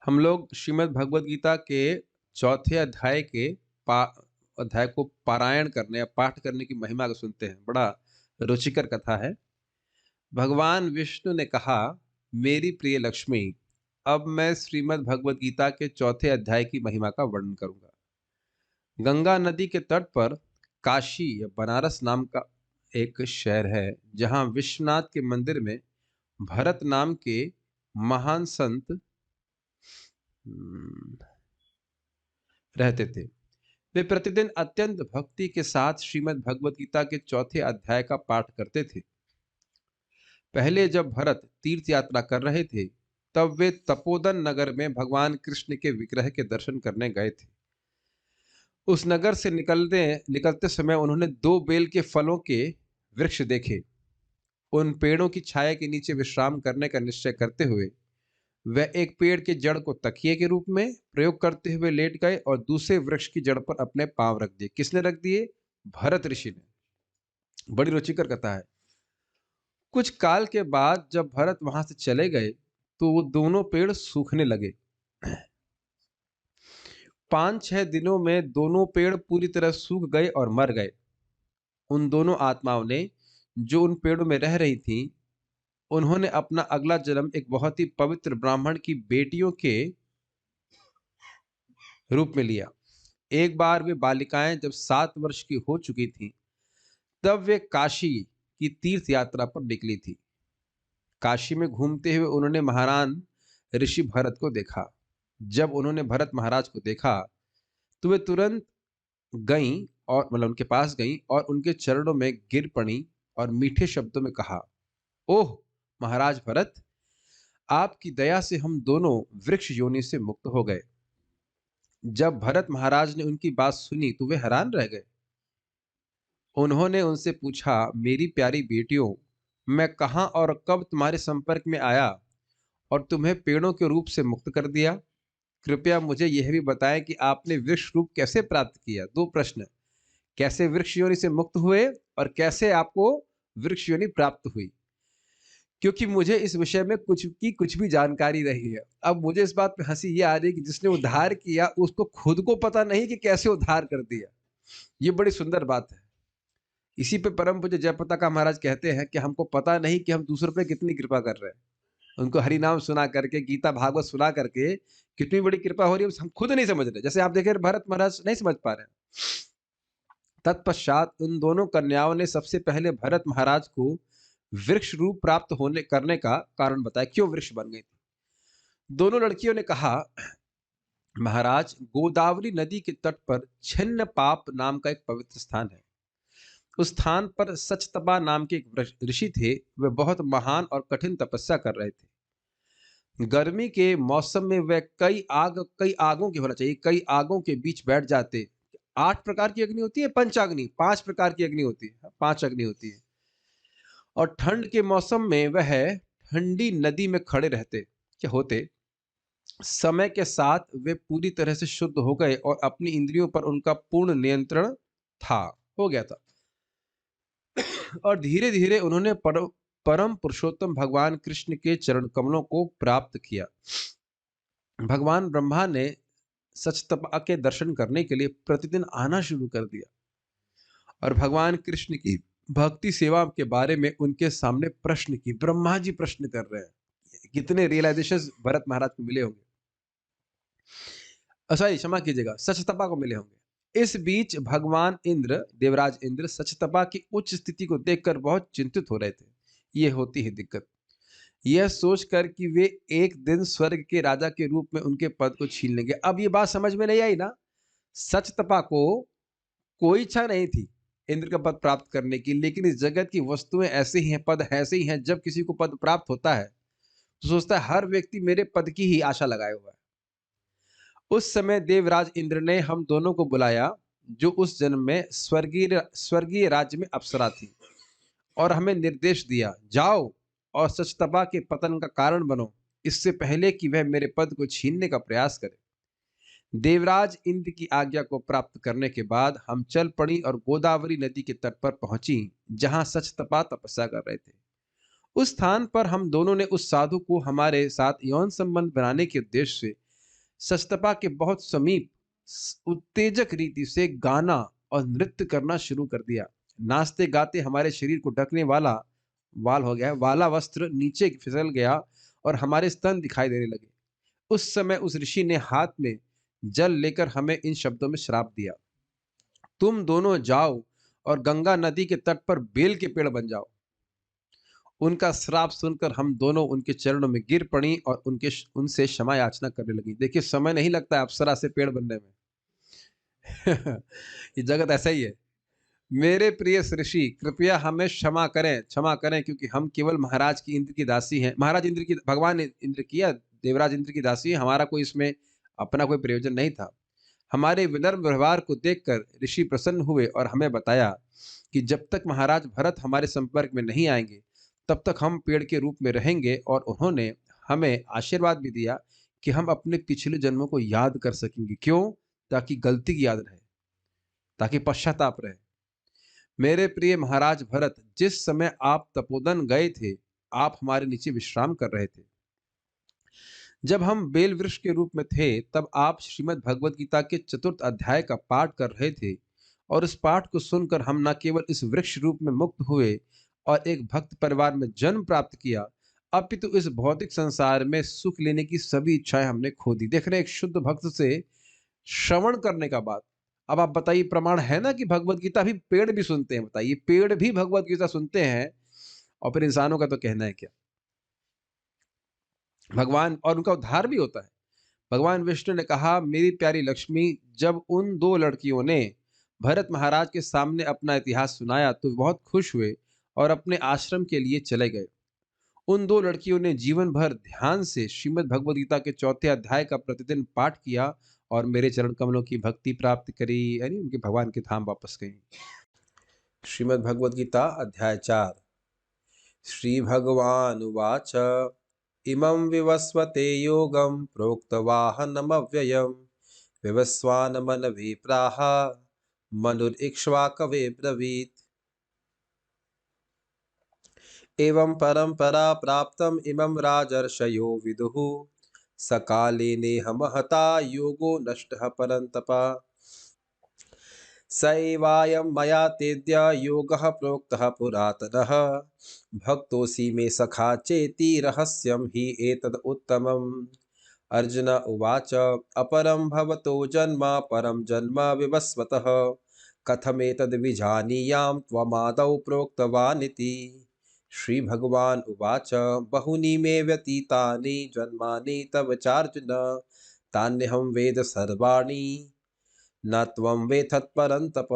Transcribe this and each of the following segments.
हम लोग श्रीमद् भगवद गीता के चौथे अध्याय के पा अध्याय को पारायण करने या पाठ करने की महिमा को सुनते हैं। बड़ा रुचिकर कथा है। भगवान विष्णु ने कहा, मेरी प्रिय लक्ष्मी, अब मैं श्रीमद् भगवद गीता के चौथे अध्याय की महिमा का वर्णन करूंगा। गंगा नदी के तट पर काशी या बनारस नाम का एक शहर है, जहां विश्वनाथ के मंदिर में भरत नाम के महान संत हम्म, रहते थे। वे प्रतिदिन अत्यंत भक्ति के साथ श्रीमद् भगवद गीता के चौथे अध्याय का पाठ करते थे। पहले जब भरत तीर्थ यात्रा कर रहे थे, तब वे तपोदन नगर में भगवान कृष्ण के विग्रह के दर्शन करने गए थे। उस नगर से निकलते निकलते समय उन्होंने दो बेल के फलों के वृक्ष देखे। उन पेड़ों की छाया के नीचे विश्राम करने का निश्चय करते हुए वह एक पेड़ के जड़ को तकिए के रूप में प्रयोग करते हुए लेट गए और दूसरे वृक्ष की जड़ पर अपने पांव रख दिए। किसने रख दिए? भरत ऋषि ने। बड़ी रुचिकर कथा है। कुछ काल के बाद जब भरत वहां से चले गए, तो वो दोनों पेड़ सूखने लगे। 5-6 दिनों में दोनों पेड़ पूरी तरह सूख गए और मर गए। उन दोनों आत्माओं ने, जो उन पेड़ों में रह रही थीं, उन्होंने अपना अगला जन्म एक बहुत ही पवित्र ब्राह्मण की बेटियों के रूप में लिया। एक बार वे बालिकाएं जब 7 वर्ष की हो चुकी थीं, तब वे काशी की तीर्थ यात्रा पर निकली थी। काशी में घूमते हुए उन्होंने महारान ऋषि भरत को देखा। जब उन्होंने भरत महाराज को देखा, तो वे तुरंत गईं और उनके पास गईं और उनके चरणों में गिर पड़ी और मीठे शब्दों में कहा, ओह महाराज भरत, आपकी दया से हम दोनों वृक्ष योनि से मुक्त हो गए। जब भरत महाराज ने उनकी बात सुनी, तो वे हैरान रह गए। उन्होंने उनसे पूछा, मेरी प्यारी बेटियों, मैं कहाँ और कब तुम्हारे संपर्क में आया और तुम्हें पेड़ों के रूप से मुक्त कर दिया? कृपया मुझे यह भी बताएं कि आपने वृक्ष रूप कैसे प्राप्त किया। 2 प्रश्न। कैसे वृक्ष योनि से मुक्त हुए और कैसे आपको वृक्ष योनि प्राप्त हुई? क्योंकि मुझे इस विषय में कुछ भी जानकारी नहीं है। अब मुझे इस बात पे हंसी ये आ रही है कि जिसने उद्धार किया, उसको खुद को पता नहीं कि कैसे उद्धार कर दिया। ये बड़ी सुंदर बात है। इसी पे परम पूज्य जयप्रताप महाराज कहते हैं कि हमको पता नहीं कि हम दूसरों पे कितनी कृपा कर रहे हैं। उनको हरि नाम सुना करके, गीता भागवत सुना करके कितनी बड़ी कृपा हो रही है, हम खुद नहीं समझ रहे। जैसे आप देखें, भरत महाराज नहीं समझ पा रहे हैं। तत्पश्चात उन दोनों कन्याओं ने सबसे पहले भरत महाराज को वृक्ष रूप प्राप्त होने करने का कारण बताया, क्यों वृक्ष बन गई थी। दोनों लड़कियों ने कहा, महाराज, गोदावरी नदी के तट पर छिन्न पाप नाम का एक पवित्र स्थान है। उस स्थान पर सचतपा नाम के एक ऋषि थे। वे बहुत महान और कठिन तपस्या कर रहे थे। गर्मी के मौसम में वे कई आगों के होना चाहिए, कई आगों के बीच बैठ जाते। 8 प्रकार की अग्नि होती है, पंचाग्नि, 5 प्रकार की अग्नि होती है, 5 अग्नि होती है। और ठंड के मौसम में वह ठंडी नदी में खड़े रहते क्या होते। समय के साथ वे पूरी तरह से शुद्ध हो गए और अपनी इंद्रियों पर उनका पूर्ण नियंत्रण हो गया था। और धीरे धीरे उन्होंने परम पुरुषोत्तम भगवान कृष्ण के चरण कमलों को प्राप्त किया। भगवान ब्रह्मा ने सचतपा के दर्शन करने के लिए प्रतिदिन आना शुरू कर दिया और भगवान कृष्ण की भक्ति सेवा के बारे में उनके सामने प्रश्न की। ब्रह्मा जी प्रश्न कर रहे हैं। कितने रियलाइजेशन भरत महाराज को मिले होंगे, सॉरी क्षमा कीजिएगा, सचतपा को मिले होंगे। इस बीच भगवान इंद्र, देवराज इंद्र, सचतपा की उच्च स्थिति को देखकर बहुत चिंतित हो रहे थे। ये होती है दिक्कत, यह सोचकर कि वे एक दिन स्वर्ग के राजा के रूप में उनके पद को छीन लेंगे। अब ये बात समझ में नहीं आई ना। सचतपा को कोई इच्छा नहीं थी इंद्र का पद प्राप्त करने की, लेकिन इस जगत की वस्तुएं ऐसे ही हैं, पद ऐसे ही हैं। जब किसी को पद प्राप्त होता है तो सोचता है हर व्यक्ति मेरे पद की ही आशा लगाए हुआ है। उस समय देवराज इंद्र ने हम दोनों को बुलाया, जो उस जन्म में स्वर्गीय राज्य में अप्सरा थी, और हमें निर्देश दिया, जाओ और सचतपा के पतन का कारण बनो, इससे पहले कि वह मेरे पद को छीनने का प्रयास करे। देवराज इंद्र की आज्ञा को प्राप्त करने के बाद हम चल पड़ी और गोदावरी नदी के तट पर पहुंची, जहां सचतपा तपस्या कर रहे थे। उस स्थान पर हम दोनों ने उस साधु को हमारे साथ यौन संबंध बनाने के उद्देश्य से सस्तपा के बहुत समीप उत्तेजक रीति से गाना और नृत्य करना शुरू कर दिया। नाचते गाते हमारे शरीर को ढकने वाला वाला वस्त्र नीचे फिसल गया और हमारे स्तन दिखाई देने लगे। उस समय उस ऋषि ने हाथ में जल लेकर हमें इन शब्दों में श्राप दिया, तुम दोनों जाओ और गंगा नदी के तट पर बेल के पेड़ बन जाओ। उनका श्राप सुनकर हम दोनों उनके चरणों में गिर पड़ी और उनसे क्षमा याचना करने लगी। देखिए, समय नहीं लगता है अप्सरा से पेड़ बनने में। ये जगत ऐसा ही है। मेरे प्रिय ऋषि, कृपया हमें क्षमा करें, क्योंकि हम केवल महाराज की इंद्र की दासी हैं। महाराज इंद्र की, भगवान इंद्र की या देवराज इंद्र की दासी है। हमारा कोई इसमें अपना कोई प्रयोजन नहीं था। हमारे विनम्र व्यवहार को देखकर ऋषि प्रसन्न हुए और हमें बताया कि जब तक महाराज भरत हमारे संपर्क में नहीं आएंगे, तब तक हम पेड़ के रूप में रहेंगे। और उन्होंने हमें आशीर्वाद भी दिया कि हम अपने पिछले जन्मों को याद कर सकेंगे। क्यों? ताकि गलती की याद रहे, ताकि पश्चाताप रहे। मेरे प्रिय महाराज भरत, जिस समय आप तपोवन गए थे, आप हमारे नीचे विश्राम कर रहे थे। जब हम बेल वृक्ष के रूप में थे, तब आप श्रीमद् भगवद गीता के 4th अध्याय का पाठ कर रहे थे। और इस पाठ को सुनकर हम न केवल इस वृक्ष रूप में मुक्त हुए और एक भक्त परिवार में जन्म प्राप्त किया, अपितु इस भौतिक संसार में सुख लेने की सभी इच्छाएं हमने खो दी। देख रहे हैं, एक शुद्ध भक्त से श्रवण करने का बात। अब आप बताइए, प्रमाण है ना कि भगवत गीता भी पेड़ भी सुनते हैं। बताइए, पेड़ भी भगवत गीता सुनते हैं, और फिर इंसानों का तो कहना है क्या। भगवान, और उनका उद्धार भी होता है। भगवान विष्णु ने कहा, मेरी प्यारी लक्ष्मी, जब उन 2 लड़कियों ने भरत महाराज के सामने अपना इतिहास सुनाया तो बहुत खुश हुए और अपने आश्रम के लिए चले गए। उन 2 लड़कियों ने जीवन भर ध्यान से श्रीमद् भगवद गीता के 4थे अध्याय का प्रतिदिन पाठ किया और मेरे चरण कमलों की भक्ति प्राप्त करी, यानी उनके भगवान के धाम वापस गई। श्रीमद् भगवद गीता अध्याय 4। श्री भगवान उवाच, इमं विवस्वते योगं प्रोक्तवाहनमव्ययं विवस्वानमनभिप्राह मनुरिक्ष्वाकवे ब्रवीत्। एवं परंपरा प्राप्तम इमं राजर्षयो विदुः सकाले नेह महता योगो नष्टः परन्तप। स एवायं मया तेद्य योगः प्रोक्तः पुरातनः भक्तोऽसि मे सखा चेति रहस्यं हि एतद् उत्तमम्। अर्जुन उवाच, अपरं भवतो जन्म परं जन्म विवस्वतः कथमेतद् विजानीयां त्वमादौ प्रोक्तवानिति। श्री भगवान उवाच, बहूनि मे व्यतीतानि जन्मानि तव चार्जुन तान्यहं वेद सर्वाणि न त्वं वेत्थ परन्तप।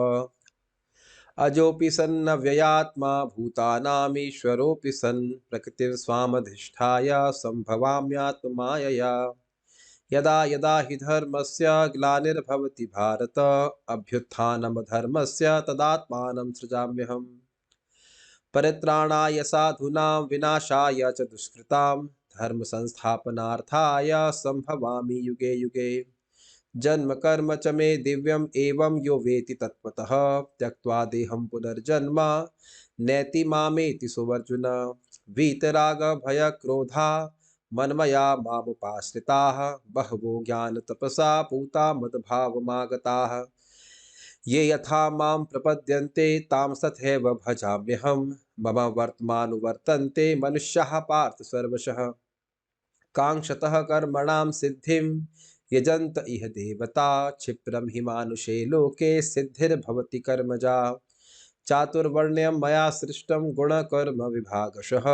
अजोऽपि सन्नव्ययात्मा भूतानामीश्वरोऽपि सन् प्रकृतिर्स्वामधिष्ठाय सम्भवाम्यात्ममायया। यदा यदा हि धर्मस्य ग्लानिर्भवति भारत अभ्युत्थानमधर्मस्य तदात्मानं सृजाम्यहम्। परित्राणाय साधूनां विनाशाय च दुष्कृतां धर्म संस्थापनार्थाय संभवामि युगे युगे। जन्म कर्म च मे दिव्यम् एवं यो वेति तत्त्वतः त्यक्त्वा देहं पुनर्जन्म नैति मामेति सुवर्जुन। वीतराग भय क्रोधा मन्मया मामुपाश्रिताः बहवो ज्ञान तपसा पूता मद्भावमागताः। ये यथा मां प्रपद्यन्ते तां तथैव भजाम्यहम्। मम वर्तमानुवर्तन्ते मनुष्याः पार्थ सर्वशः। काङ्क्षतः कर्मणां सिद्धिं यजन्त इह देवता क्षिप्रं हि मानुषे लोके सिद्धिर्भवति कर्मजा। चातुर्वर्ण्यं मया सृष्टं गुणकर्म विभागशः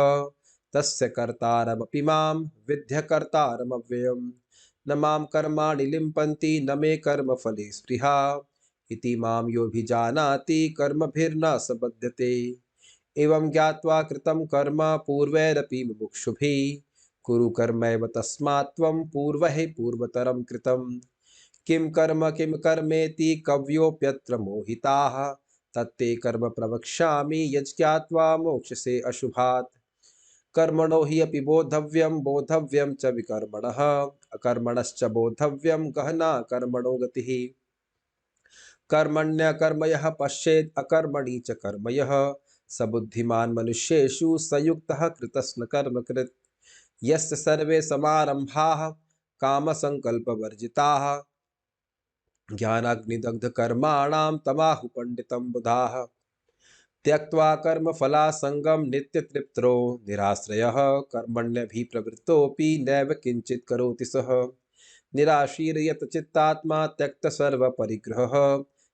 तस्य कर्तारमपि मां विद्य कर्तारमव्ययम्। न मां कर्माणि लिम्पन्ति न मे कर्मफले स्पृहा इति मां योऽभिजानाति कर्मभिर्न स बध्यते। एवं ज्ञात्वा कृतं कर्म पूर्वैरपि मुमुक्षुभिः कुरु कर्मैव तस्मात् त्वं पूर्वैः पूर्वतरं कृतं। किं कर्मेति कवयोऽप्यत्र मोहिताः तत्ते कर्म प्रवक्ष्यामि यज्ञात्वा मोक्षसे अशुभात्। कर्मणो हि अपि बोद्धव्यं च विकर्मणः अकर्मणश्च बोद्धव्यं गहना कर्मणो गतिः। कर्मण्यकर्म यः पश्येत् अकर्मणि च कर्म यः स बुद्धिमान् मनुष्येषु स युक्तः कृतस्न कर्मकृत्। यस्य सर्वे समारंभाः कामसङ्कल्पवर्जिताः ज्ञानाग्निदग्धकर्माणां तमाहु पण्डितं बुधाः त्यक्त्वा कर्मफलासङ्गं नित्यतृप्तो निराश्रयः कर्मण्यभिप्रवृत्तोऽपि नैव किञ्चित् करोति सः निराशीर्यतचित्तात्मा त्यक्तसर्वपरिग्रहः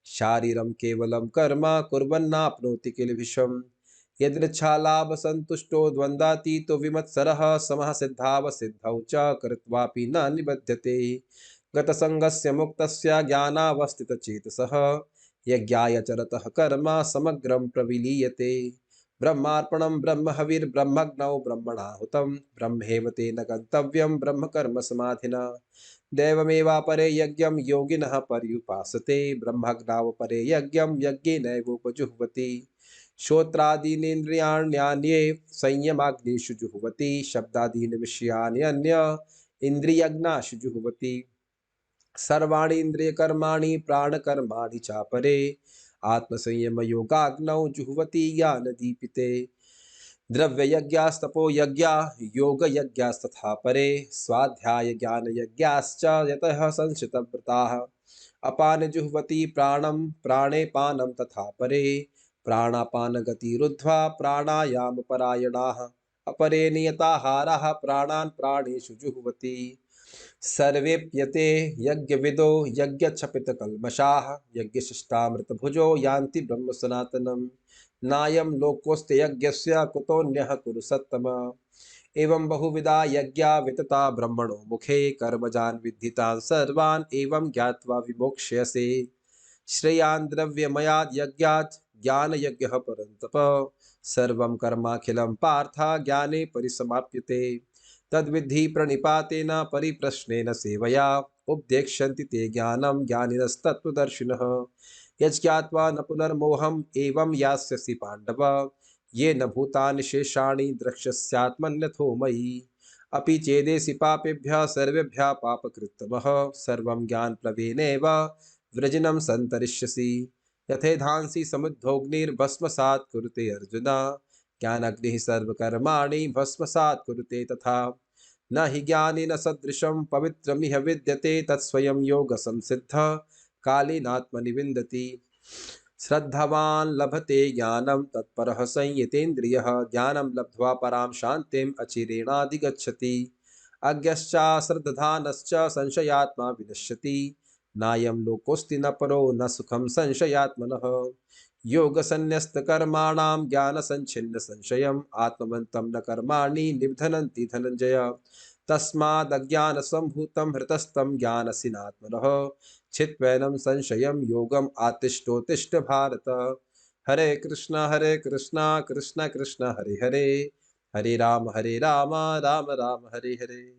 शारीरं केवलं कर्म कुर्वन्नाप्नोति किल्बिषम् यदृच्छालाभसन्तुष्टो द्वन्द्वातीतो विमत्सरः समः सिद्धावसिद्धौ च कृत्वापि न निबध्यते गतसङ्गस्य मुक्तस्य ज्ञानावस्थितचेतसः यज्ञाय चरतः कर्म समग्रं प्रविलीयते ब्रह्मार्पणं ब्रह्महविर्ब्रह्मग्नौ ब्रह्मणाहुतं ब्रह्मेव तेन गन्तव्यं ब्रह्मकर्मसमाधिना दैवमेवापरे यज्ञं योगिनः पर्युपासते ब्रह्मज्ञावपरे यज्ञं यज्ञेनैवोपजुह्वति श्रोत्रादीनीन्द्रियाण्यान्ये संयमाग्निषु जुह्वति शब्दादीन् विषयानि अन्य इन्द्रियज्ञासु जुह्वति सर्वाणि इन्द्रियकर्माणि प्राणकर्माणि चापरे आत्मसंयमयोगाग्नौ जुह्वति ज्ञानदीपिते द्रव्ययज्ञास्तपो यज्ञा योगयज्ञास्तथा परे स्वाध्यायज्ञानयज्ञाश्च यतः संशितव्रताः अपान जुह्वति प्राणं प्राणे पानं तथा परे प्राणापानगतिरुद्ध्वा प्राणायामपरायणाः अपरे नियताहाराः प्राणान् प्राणेषु जुह्वति सर्वेप्यते यज्ञविदो यज्ञक्षपितकल्मषाः यज्ञशिष्टामृतभुजो यान्ति ब्रह्मसनातनम् नायं लोकोऽस्ति यज्ञस्य कुतोऽन्यः कुरु सत्तम एवं बहुविधा यज्ञा वितता ब्रह्मणो मुखे कर्मजान् विद्धितान् सर्वान् एवं ज्ञात्वा विमोक्ष्यसे श्रेयान् द्रव्यमयाद् यज्ञात् ज्ञानयज्ञः परन्तप सर्वं कर्माखिलं पार्थ ज्ञाने परिसमाप्यते तद्विद्धि प्रणिपातेन परिप्रश्नेन सेवया उपदेक्ष्यन्ति ते ज्ञानं ज्ञानिनस्तत्त्वदर्शिनः यज्ञात्वा न पुनर्मोहम् एवं यास्यसि पाण्डव ये न भूतानि शेषाणि द्रक्ष्यस्यात्मन्यथो मयि अपि चेदेसि पापेभ्यः सर्वेभ्यः पापकृत्तमः सर्वं ज्ञानप्लवेनैव वृजिनं सन्तरिष्यसि यथेधांसि समुद्भोग्निर्भस्मसात् कुरुते अर्जुन ज्ञानाग्निः सर्वकर्माणि भस्मसात् कुरुते तथा न हि ज्ञानेन सदृशं पवित्रमिह विद्यते तत्स्वयं योगसंसिद्धः कालेनात्मनि विन्दति श्रद्धावान् लभते ज्ञानं तत्परः संयतेन्द्रियः ज्ञानं लब्ध्वा परां शान्तिम् अचिरेणाधिगच्छति अज्ञश्चाश्रद्धानश्च संशयात्मा विनश्यति नायं लोकोऽस्ति न परो न सुखं संशयात्मनः योगसन्न्यस्तकर्माणां ज्ञानसञ्छिन्नसंशयम् आत्मवन्तं न कर्माणि निबध्नन्ति धनञ्जय तस्मादज्ञानसम्भूतं हृतस्थं ज्ञानसिनात्मनः छित्त्वैनं संशयं योगम् आतिष्ठोत्तिष्ठ भारत हरे कृष्ण कृष्ण कृष्ण हरे हरे हरे राम राम राम हरे हरे।